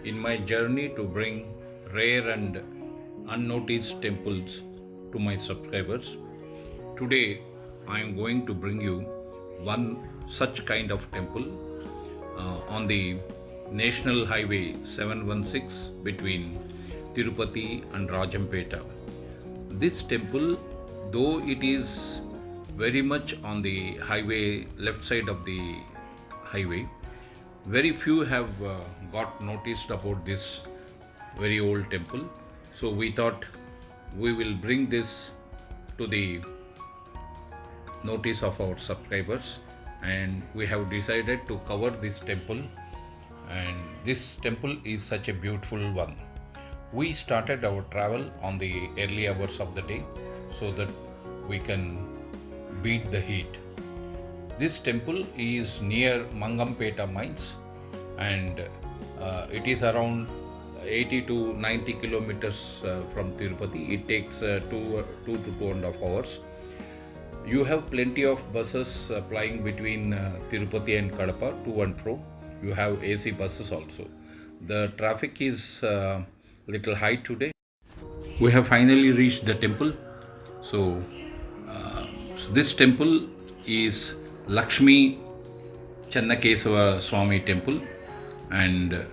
In my journey to bring rare and unnoticed temples to my subscribers, today I am going to bring you one such kind of temple on the National Highway 716 between Tirupati and Rajampeta. This temple, though it is very much on the highway, left side of the highway, very few have got noticed about this very old temple. So we thought we will bring this to the notice of our subscribers, and we have decided to cover this temple. And this temple is such a beautiful one. We started our travel on the early hours of the day so that we can beat the heat. This temple is near Mangampeta mines, and it is around 80 to 90 kilometers from Tirupati. It takes 2 to 2.5 hours. You have plenty of buses plying between Tirupati and Kadapa to and fro. You have AC buses also. The traffic is little high today. We have finally reached the temple. So this temple is Lakshmi Chennakesava Swamy temple, and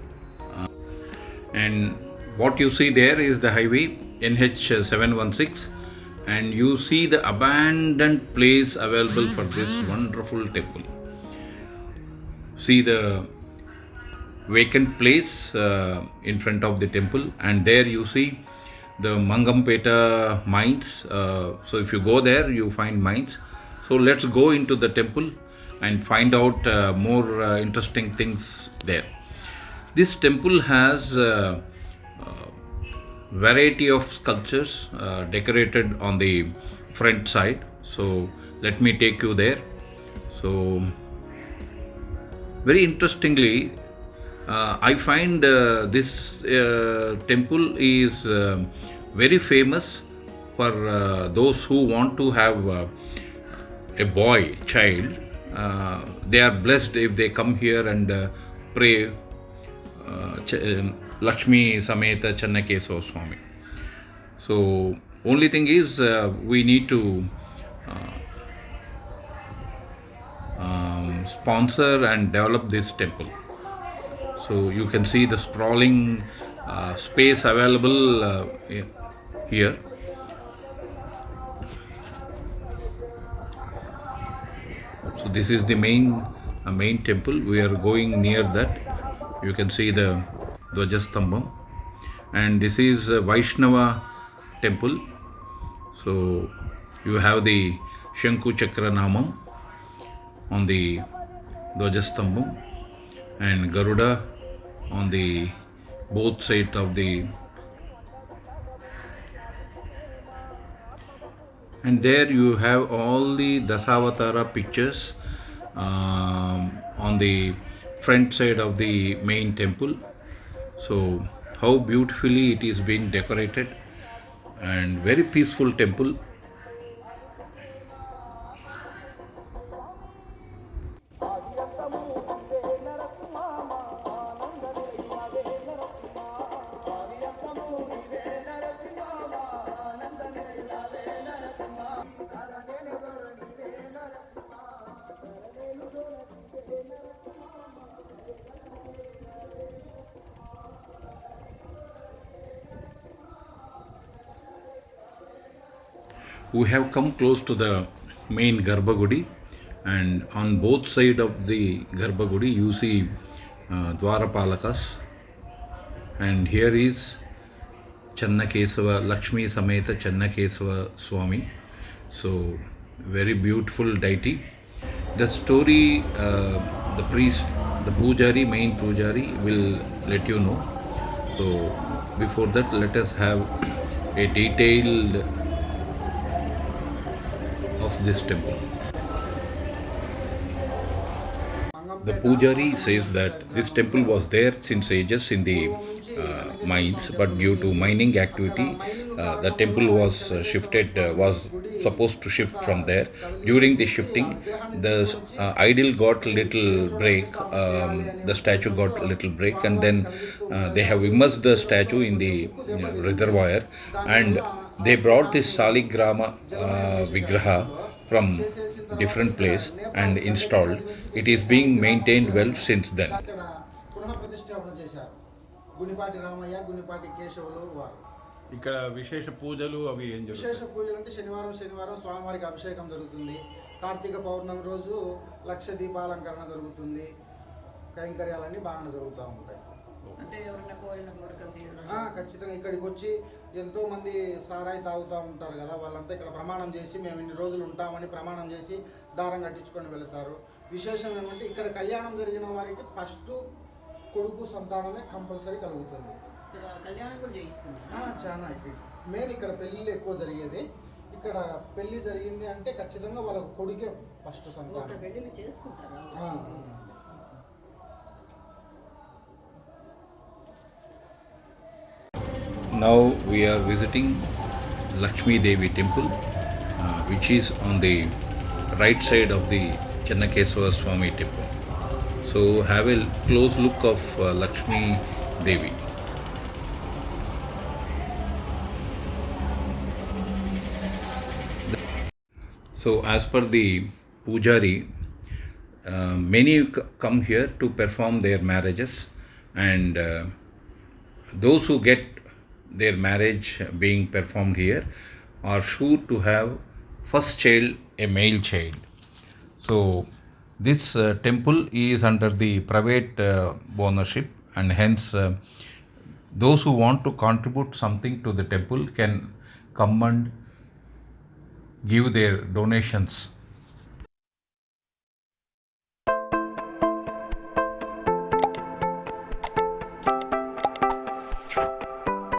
what you see there is the highway NH 716, and you see the abandoned place available for this wonderful temple. See the vacant place in front of the temple, and there you see the Mangampeta mines. So if you go there, you find mines. So let's go into the temple and find out more interesting things there. This temple has variety of sculptures decorated on the front side. So let me take you there. So very interestingly, I find this temple is very famous for those who want to have a boy child. They are blessed if they come here and pray Lakshmi sametha Chennakesava Swamy. So only thing is we need to sponsor and develop this temple. So you can see the sprawling space available here. So this is the main temple. We are going near that. You can see the Dhwajastambham, and this is a Vaishnava temple. So you have the Shanku Chakra Namam on the Dhwajastambham, and Garuda on the both sides of the, and there you have all the Dasavatara pictures on the front side of the main temple. So how beautifully it is being decorated, and very peaceful temple. We have come close to the main Garbhagudi, and on both sides of the Garbhagudi you see Dwarapalakas, and here is Chennakesava, Lakshmi sametha Chennakesava Swamy. So very beautiful deity. The story, the priest, the pujari, main pujari will let you know. So before that, let us have a detailed of this temple. The pujari says that this temple was there since ages in the mines, but due to mining activity, the temple was was supposed to shift from there. During the shifting, the idol got little break, the statue got a little break, and then they have immersed the statue in the reservoir, and they brought this saligrama vigraha from different place and installed. It is being maintained well since then. ఇక్కడ పునఃప్రతిష్ఠాపన చేశారు. గునిపాటి రామయ్య, గునిపాటి కేశవులు వారు. ఇక్కడ విశేష పూజలు అవి ఏం విశేష జరుగుతాయి? పూజలు అంటే శనివారం స్వామివారికి అభిషేకం జరుగుతుంది. కార్తీక పౌర్ణమి రోజు లక్ష దీపాలంకరణ జరుగుతుంది. కైంకర్యాలన్నీ బాగా జరుగుతూ ఉంటాయి. అంటే ఎవరైనా కోరిన కోరికలు తీరడం. ఖచ్చితంగా ఇక్కడికి వచ్చి ఎంతో మంది సారాయి తాగుతూ ఉంటారు కదా, వాళ్ళంతా ఇక్కడ ప్రమాణం చేసి మేము ఇన్ని రోజులు ఉంటామని ప్రమాణం చేసి దారం కట్టించుకొని వెళతారు. విశేషం ఏమంటే ఇక్కడ కళ్యాణం జరిగిన వారికి ఫస్ట్ కొడుకు సంతానమే కంపల్సరీ కలుగుతుంది. ఇక్కడ కళ్యాణం కూడా చేయిస్తున్నారు. చాలా మెయిన్ ఇక్కడ పెళ్ళిళ్ళు ఎక్కువ జరిగేది. ఇక్కడ పెళ్ళి జరిగింది అంటే ఖచ్చితంగా వాళ్ళ కొడుకే ఫస్ట్ సంతానం. పెళ్ళిళ్ళు చేసుకుంటారు. Now we are visiting Lakshmi Devi temple, which is on the right side of the Chennakesava Swamy temple. So have a close look of Lakshmi Devi. So as per the pujari, many come here to perform their marriages, and those who get their marriage being performed here are sure to have first child a male child. So this temple is under the private ownership, and hence those who want to contribute something to the temple can come and give their donations